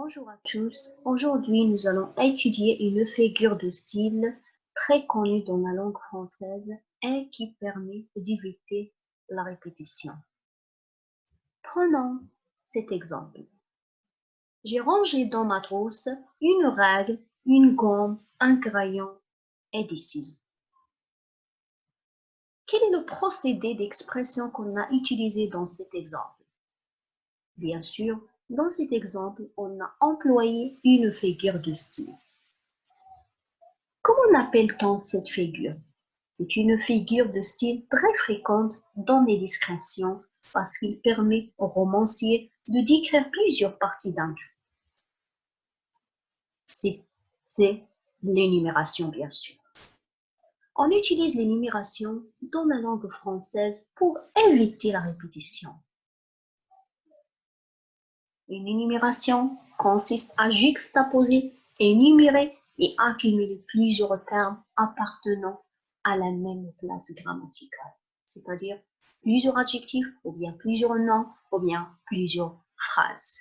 Bonjour à tous, aujourd'hui nous allons étudier une figure de style très connue dans la langue française et qui permet d'éviter la répétition. Prenons cet exemple. J'ai rangé dans ma trousse une règle, une gomme, un crayon et des ciseaux. Quel est le procédé d'expression qu'on a utilisé dans cet exemple? Bien sûr, dans cet exemple, on a employé une figure de style. Comment appelle-t-on cette figure? C'est une figure de style très fréquente dans les descriptions parce qu'il permet au romancier de décrire plusieurs parties d'un tout. C'est l'énumération, bien sûr. On utilise l'énumération dans la langue française pour éviter la répétition. Une énumération consiste à juxtaposer, énumérer et accumuler plusieurs termes appartenant à la même classe grammaticale, c'est-à-dire plusieurs adjectifs ou bien plusieurs noms ou bien plusieurs phrases.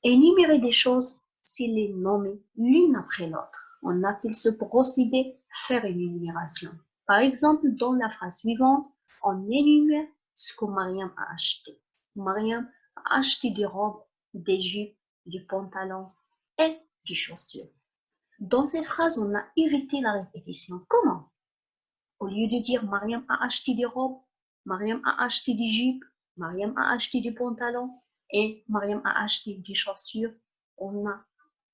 Énumérer des choses, c'est les nommer l'une après l'autre. On appelle ce procédé faire une énumération. Par exemple, dans la phrase suivante, on énumère ce que Mariam a acheté. Mariam a acheté des robes, des jupes, des pantalons et des chaussures. Dans cette phrase, on a évité la répétition. Comment? Au lieu de dire Mariam a acheté des robes, Mariam a acheté des jupes, Mariam a acheté des pantalons et Mariam a acheté des chaussures, on a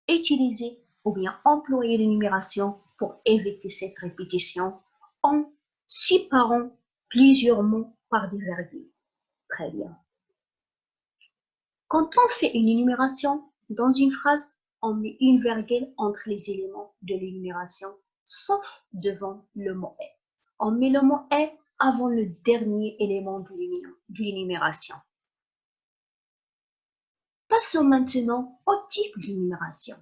utilisé ou bien employé l'énumération pour éviter cette répétition en séparant plusieurs mots par des virgules. Très bien. Quand on fait une énumération dans une phrase, on met une virgule entre les éléments de l'énumération, sauf devant le mot est. On met le mot est avant le dernier élément de l'énumération. Passons maintenant au type d'énumération.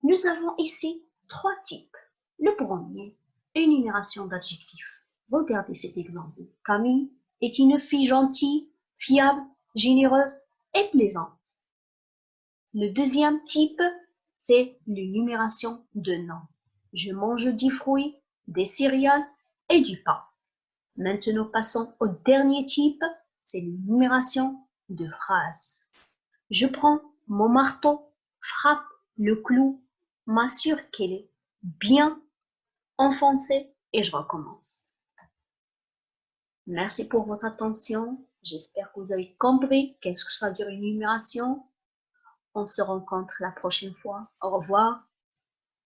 Nous avons ici trois types. Le premier, énumération d'adjectifs. Regardez cet exemple. Camille est une fille gentille, fiable, généreuse et plaisante. Le deuxième type, c'est l'énumération de noms. Je mange des fruits, des céréales et du pain. Maintenant, passons au dernier type, c'est l'énumération de phrases. Je prends mon marteau, frappe le clou, m'assure qu'elle est bien enfoncée et je recommence. Merci pour votre attention. J'espère que vous avez compris qu'est-ce que ça veut dire une énumération. On se rencontre la prochaine fois. Au revoir.